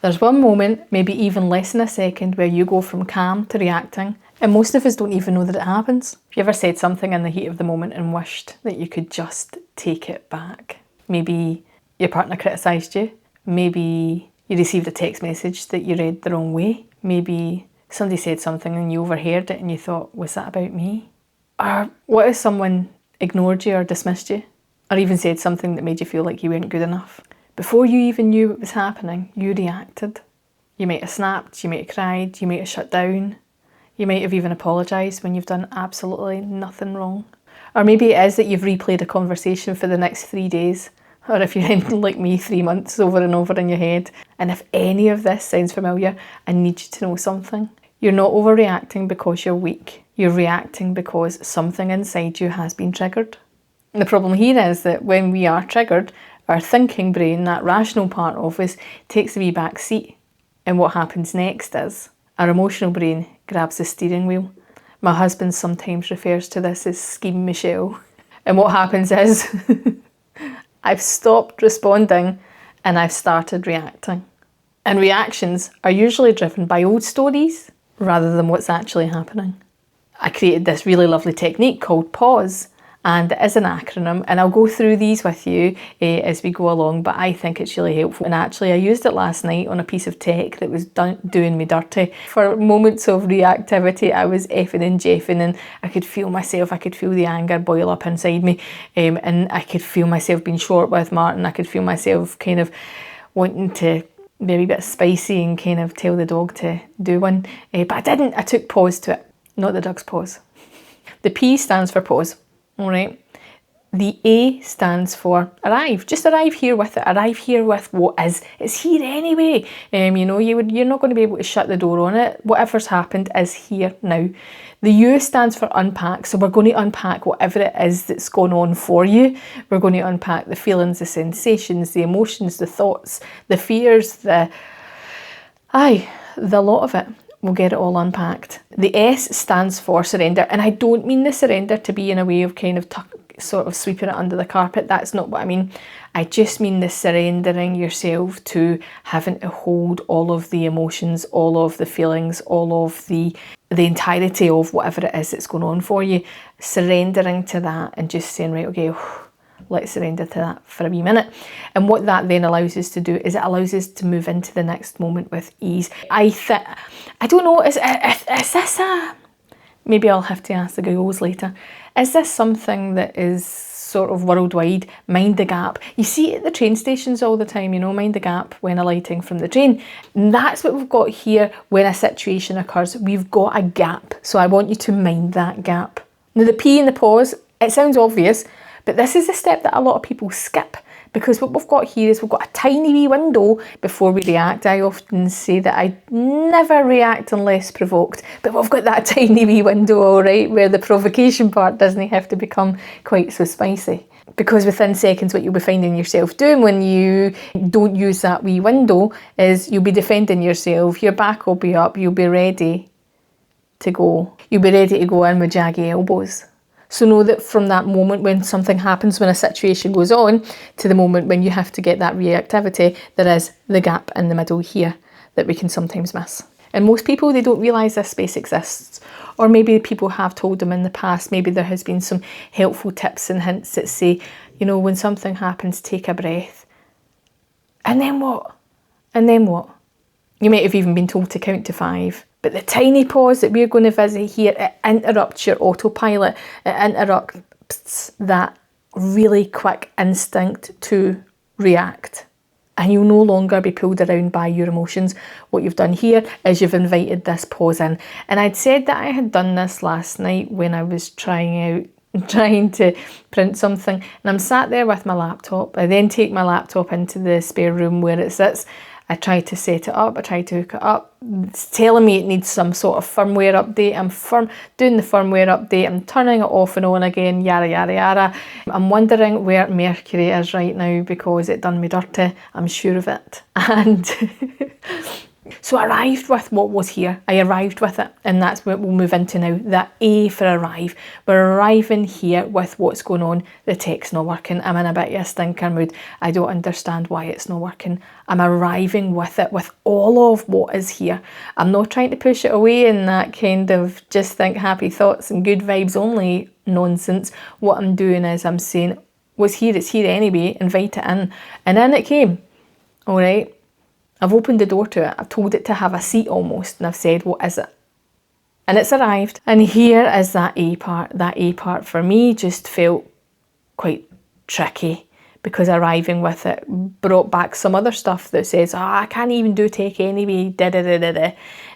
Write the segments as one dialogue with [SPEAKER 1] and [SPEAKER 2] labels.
[SPEAKER 1] There's one moment, maybe even less than a second, where you go from calm to reacting, and most of us don't even know that it happens. Have you ever said something in the heat of the moment and wished that you could just take it back? Maybe your partner criticised you. Maybe you received a text message that you read the wrong way. Maybe somebody said something and you overheard it and you thought, was that about me? Or what if someone ignored you or dismissed you? Or even said something that made you feel like you weren't good enough? Before you even knew what was happening, you reacted. You might have snapped, you might have cried, you might have shut down. You might have even apologised when you've done absolutely nothing wrong. Or maybe it is that you've replayed a conversation for the next 3 days. Or if you're anything like me, 3 months over and over in your head. And if any of this sounds familiar, I need you to know something. You're not overreacting because you're weak. You're reacting because something inside you has been triggered. And the problem here is that when we are triggered, our thinking brain, that rational part of us, takes a wee back seat. And what happens next is our emotional brain grabs the steering wheel. My husband sometimes refers to this as Scheme Michelle. And what happens is I've stopped responding and I've started reacting. And reactions are usually driven by old stories rather than what's actually happening. I created this really lovely technique called pause, and it is an acronym, and I'll go through these with you as we go along, but I think it's really helpful. And actually I used it last night on a piece of tech that was doing me dirty. For moments of reactivity, I was effing and jeffing, and I could feel myself, I could feel the anger boil up inside me, and I could feel myself being short with Martin. I could feel myself kind of wanting to maybe a bit spicy and kind of tell the dog to do one, but I didn't. I took pause to it, not the dog's pause. The P stands for pause. All right. The A stands for arrive. Just arrive here with it. Arrive here with what is. It's here anyway. You're not going to be able to shut the door on it. Whatever's happened is here now. The U stands for unpack. So we're going to unpack whatever it is that's gone on for you. We're going to unpack the feelings, the sensations, the emotions, the thoughts, the fears, the lot of it. We'll get it all unpacked. The S stands for surrender, and I don't mean the surrender to be in a way of kind of sort of sweeping it under the carpet. That's not what I mean. I just mean the surrendering yourself to having to hold all of the emotions, all of the feelings, all of the entirety of whatever it is that's going on for you. Surrendering to that and just saying, right, okay, let's surrender to that for a wee minute. And what that then allows us to do is it allows us to move into the next moment with ease. I don't know, is this maybe I'll have to ask the Googles later. Is this something that is sort of worldwide? Mind the gap. You see it at the train stations all the time, mind the gap when alighting from the train. And that's what we've got here when a situation occurs. We've got a gap. So I want you to mind that gap. Now the P in the pause, it sounds obvious, but this is a step that a lot of people skip, because what we've got here is we've got a tiny wee window before we react. I often say that I never react unless provoked, but we've got that tiny wee window, all right, where the provocation part doesn't have to become quite so spicy. Because within seconds, what you'll be finding yourself doing when you don't use that wee window is you'll be defending yourself, your back will be up, you'll be ready to go. You'll be ready to go in with jaggy elbows. So know that from that moment when something happens, when a situation goes on, to the moment when you have to get that reactivity, there is the gap in the middle here that we can sometimes miss. And most people, they don't realise this space exists. Or maybe people have told them in the past, maybe there has been some helpful tips and hints that say, when something happens, take a breath. And then what? And then what? You might have even been told to count to 5. But the tiny pause that we're going to visit here, it interrupts your autopilot. It interrupts that really quick instinct to react. And you'll no longer be pulled around by your emotions. What you've done here is you've invited this pause in. And I'd said that I had done this last night when I was trying to print something. And I'm sat there with my laptop. I then take my laptop into the spare room where it sits. I try to set it up, I try to hook it up. It's telling me it needs some sort of firmware update. I'm doing the firmware update, I'm turning it off and on again, yada, yada, yada. I'm wondering where Mercury is right now because it done me dirty, I'm sure of it. And So I arrived with what was here. I arrived with it, and that's what we'll move into now. That A for arrive. We're arriving here with what's going on. The tech's not working. I'm in a bit of a stinker mood. I don't understand why it's not working. I'm arriving with it, with all of what is here. I'm not trying to push it away in that kind of just think happy thoughts and good vibes only nonsense. What I'm doing is I'm saying, what's here, it's here anyway, invite it in. And in it came, all right? I've opened the door to it. I've told it to have a seat almost, and I've said, what is it? And it's arrived. And here is that A part. That A part for me just felt quite tricky, because arriving with it brought back some other stuff that says, I can't even do take anyway,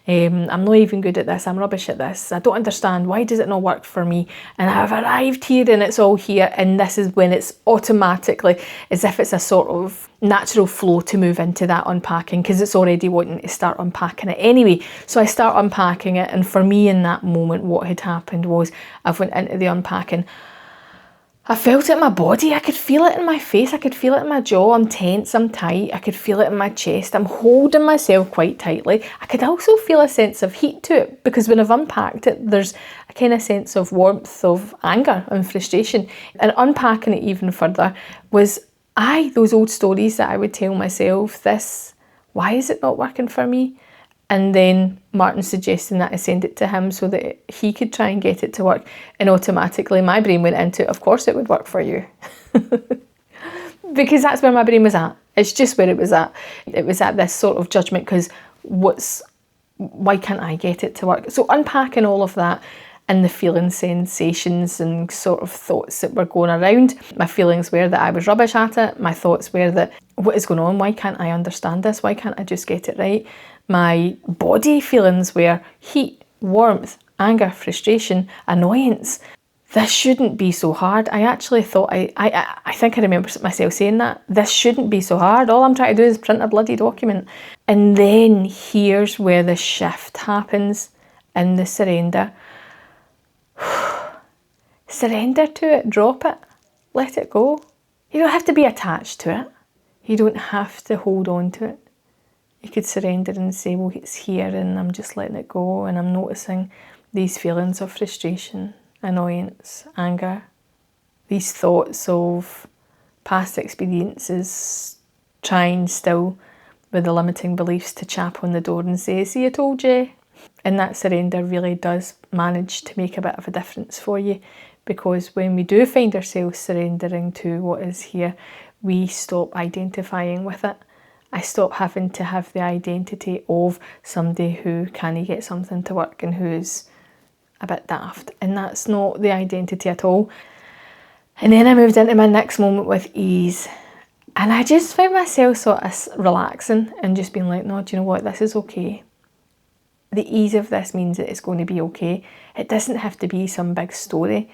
[SPEAKER 1] I'm not even good at this, I'm rubbish at this, I don't understand, why does it not work for me? And I've arrived here and it's all here, and this is when it's automatically, as if it's a sort of natural flow to move into that unpacking, because it's already wanting to start unpacking it anyway. So I start unpacking it, and for me in that moment what had happened was I went into the unpacking. I felt it in my body, I could feel it in my face, I could feel it in my jaw, I'm tense, I'm tight, I could feel it in my chest, I'm holding myself quite tightly. I could also feel a sense of heat to it, because when I've unpacked it, there's a kind of sense of warmth, of anger and frustration. And unpacking it even further was, those old stories that I would tell myself, why is it not working for me? And then Martin suggesting that I send it to him so that he could try and get it to work. And automatically my brain went into, of course it would work for you. Because that's where my brain was at. It's just where it was at. It was at this sort of judgment, because why can't I get it to work? So unpacking all of that and the feelings, sensations and sort of thoughts that were going around. My feelings were that I was rubbish at it. My thoughts were that, what is going on? Why can't I understand this? Why can't I just get it right? My body feelings were heat, warmth, anger, frustration, annoyance. This shouldn't be so hard. I actually thought, I think I remember myself saying that. This shouldn't be so hard. All I'm trying to do is print a bloody document. And then here's where the shift happens in the surrender. Surrender to it, drop it, let it go. You don't have to be attached to it. You don't have to hold on to it. You could surrender and say, well, it's here and I'm just letting it go, and I'm noticing these feelings of frustration, annoyance, anger, these thoughts of past experiences, trying still with the limiting beliefs to chap on the door and say, see, I told you. And that surrender really does manage to make a bit of a difference for you, because when we do find ourselves surrendering to what is here, we stop identifying with it. I stop having to have the identity of somebody who can't get something to work and who's a bit daft. And that's not the identity at all. And then I moved into my next moment with ease. And I just found myself sort of relaxing and just being like, no, do you know what? This is okay. The ease of this means that it's going to be okay. It doesn't have to be some big story.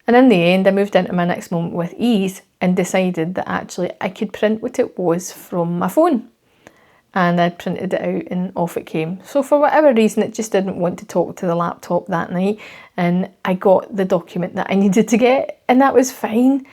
[SPEAKER 1] And in the end, I moved into my next moment with ease and decided that actually I could print what it was from my phone. And I printed it out and off it came. So for whatever reason, it just didn't want to talk to the laptop that night. And I got the document that I needed to get, and that was fine.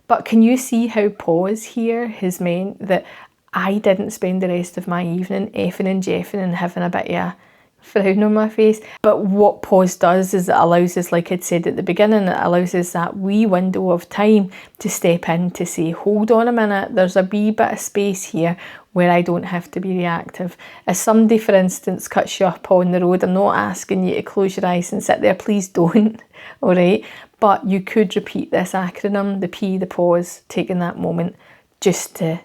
[SPEAKER 1] But can you see how pause here has meant that I didn't spend the rest of my evening effing and jeffing and having a bit of a frown on my face? But what pause does is it allows us, like I'd said at the beginning, it allows us that wee window of time to step in to say, hold on a minute, there's a wee bit of space here where I don't have to be reactive. If somebody, for instance, cuts you up on the road, I'm not asking you to close your eyes and sit there, please don't, all right? But you could repeat this acronym, the P, the pause, taking that moment just to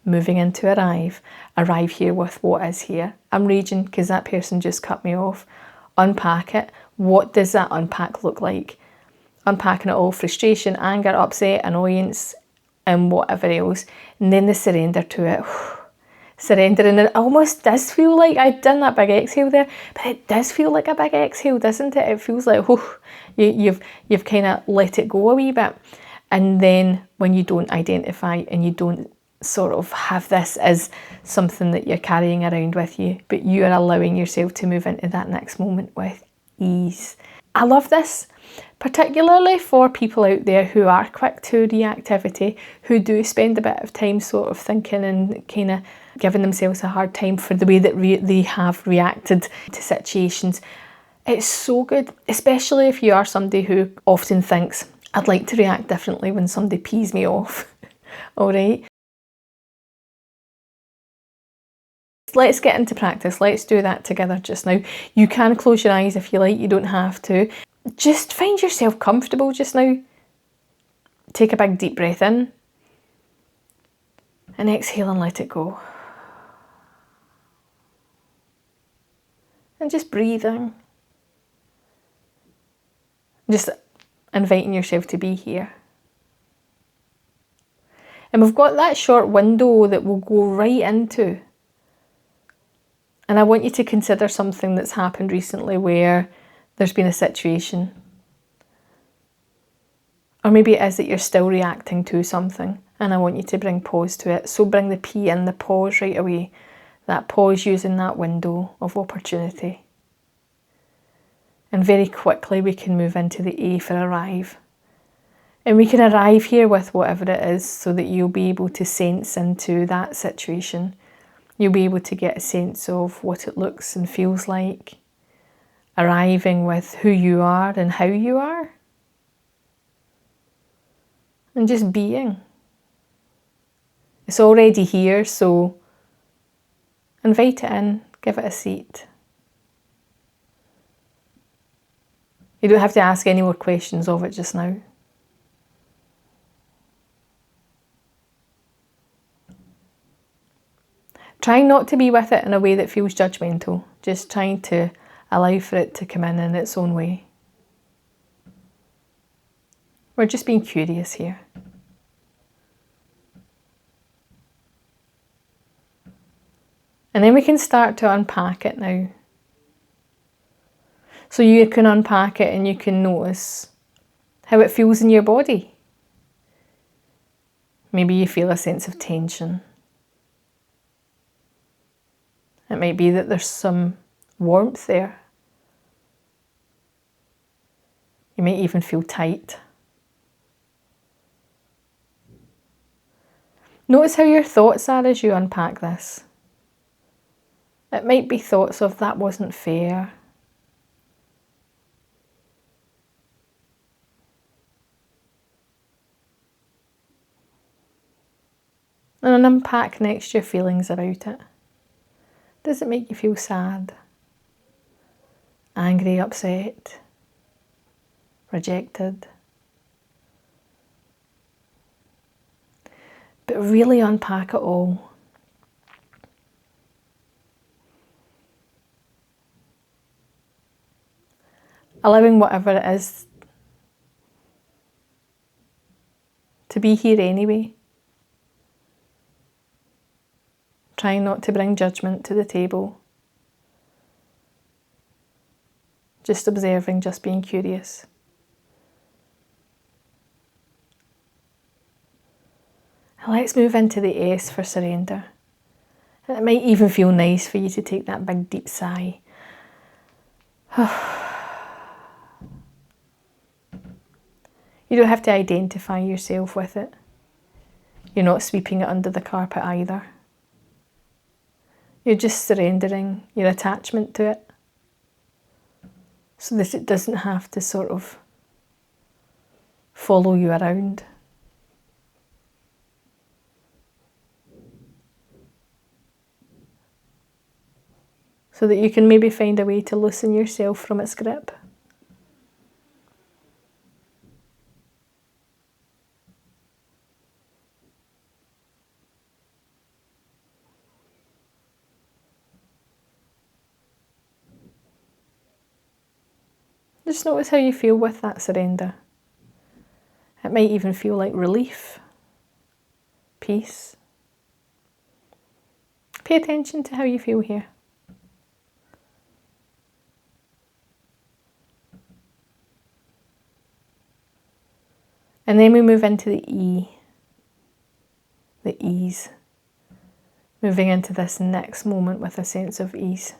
[SPEAKER 1] moving into arrive here with what is here. I'm raging because that person just cut me off. Unpack it. What does that unpack look like? Unpacking it all, frustration, anger, upset, annoyance, and whatever else. And then the surrender to it. Surrender, and it almost does feel like I've done that big exhale there, but it does feel like a big exhale, doesn't it? It feels like you've kind of let it go a wee bit. And then when you don't identify and you don't sort of have this as something that you're carrying around with you, but you are allowing yourself to move into that next moment with ease. I love this, particularly for people out there who are quick to reactivity, who do spend a bit of time sort of thinking and kind of giving themselves a hard time for the way that they have reacted to situations. It's so good, especially if you are somebody who often thinks, I'd like to react differently when somebody pees me off. All right. Let's get into practice. Let's do that together just now. You can close your eyes if you like, you don't have to. Just find yourself comfortable just now. Take a big deep breath in and exhale and let it go. And just breathing. Just inviting yourself to be here. And we've got that short window that we'll go right into. And I want you to consider something that's happened recently where there's been a situation. Or maybe it is that you're still reacting to something and I want you to bring pause to it. So bring the P in, the pause right away. That pause using that window of opportunity. And very quickly we can move into the A for arrive. And we can arrive here with whatever it is so that you'll be able to sense into that situation. You'll be able to get a sense of what it looks and feels like. Arriving with who you are and how you are. And just being. It's already here, so invite it in, give it a seat. You don't have to ask any more questions of it just now. Trying not to be with it in a way that feels judgmental, just trying to allow for it to come in its own way. We're just being curious here. And then we can start to unpack it now. So you can unpack it and you can notice how it feels in your body. Maybe you feel a sense of tension. It might be that there's some warmth there. You might even feel tight. Notice how your thoughts are as you unpack this. It might be thoughts of that wasn't fair. And unpack next your feelings about it. Does it make you feel sad? Angry, upset? Rejected? But really unpack it all. Allowing whatever it is to be here anyway. Trying not to bring judgment to the table. Just observing, just being curious. And let's move into the S for surrender. And it might even feel nice for you to take that big deep sigh. You don't have to identify yourself with it. You're not sweeping it under the carpet either. You're just surrendering your attachment to it so that it doesn't have to sort of follow you around. So that you can maybe find a way to loosen yourself from its grip. Just notice how you feel with that surrender. It might even feel like relief, peace. Pay attention to how you feel here. And then we move into the E, the ease. Moving into this next moment with a sense of ease.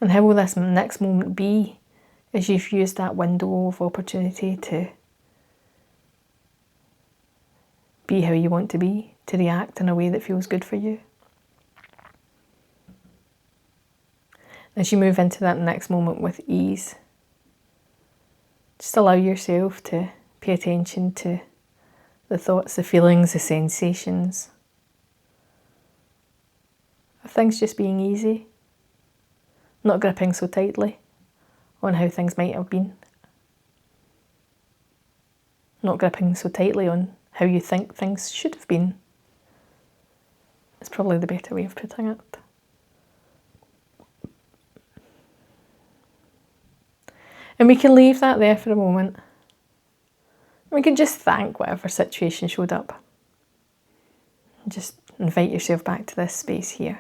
[SPEAKER 1] And how will this next moment be as you've used that window of opportunity to be how you want to be, to react in a way that feels good for you. As you move into that next moment with ease, just allow yourself to pay attention to the thoughts, the feelings, the sensations of things just being easy, not gripping so tightly on how things might have been, not gripping so tightly on how you think things should have been. It's probably the better way of putting it. And we can leave that there for a moment. We can just thank whatever situation showed up. Just invite yourself back to this space here.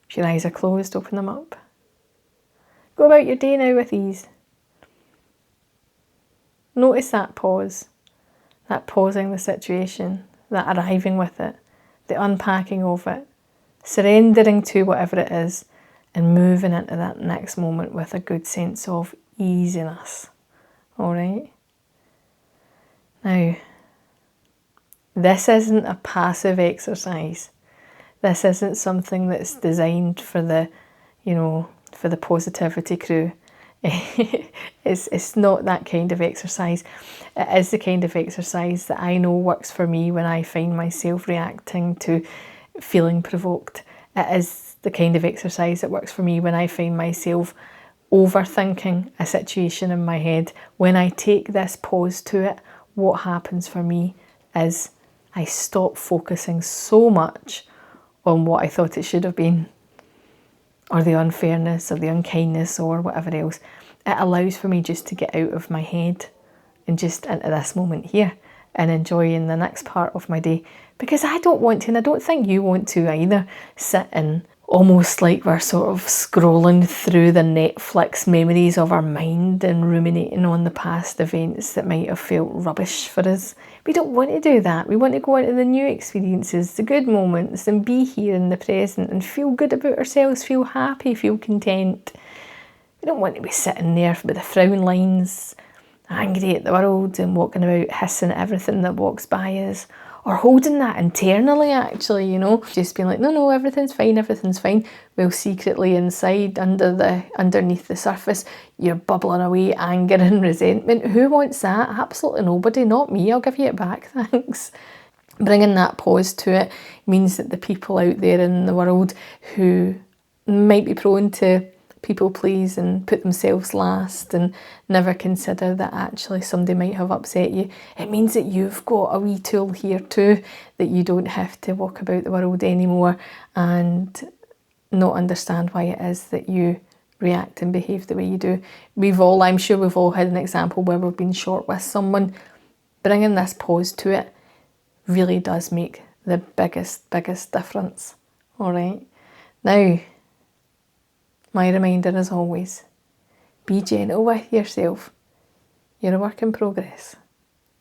[SPEAKER 1] If your eyes are closed, open them up. Go about your day now with ease. Notice that pause, that pausing the situation, that arriving with it, the unpacking of it, surrendering to whatever it is, and moving into that next moment with a good sense of easiness. All right? Now, this isn't a passive exercise. This isn't something that's designed for the, for the positivity crew. It's not that kind of exercise. It is the kind of exercise that I know works for me when I find myself reacting to feeling provoked. It is the kind of exercise that works for me when I find myself overthinking a situation in my head. When I take this pause to it, what happens for me is I stop focusing so much on what I thought it should have been, or the unfairness or the unkindness or whatever else. It allows for me just to get out of my head and just into this moment here and enjoying the next part of my day. Because I don't want to, and I don't think you want to either, sit in almost like we're sort of scrolling through the Netflix memories of our mind and ruminating on the past events that might have felt rubbish for us. We don't want to do that. We want to go into the new experiences, the good moments, and be here in the present and feel good about ourselves, feel happy, feel content. We don't want to be sitting there with the frown lines, angry at the world and walking about hissing at everything that walks by us, or holding that internally actually, just being like, no, everything's fine, while secretly inside, underneath the surface, you're bubbling away anger and resentment. Who wants that? Absolutely nobody, not me, I'll give you it back, thanks. Bringing that pause to it means that the people out there in the world who might be prone to people please and put themselves last and never consider that actually somebody might have upset you, it means that you've got a wee tool here too, that you don't have to walk about the world anymore and not understand why it is that you react and behave the way you do. I'm sure we've all had an example where we've been short with someone. Bringing this pause to it really does make the biggest difference. All right. Now, my reminder as always, be gentle with yourself. You're a work in progress.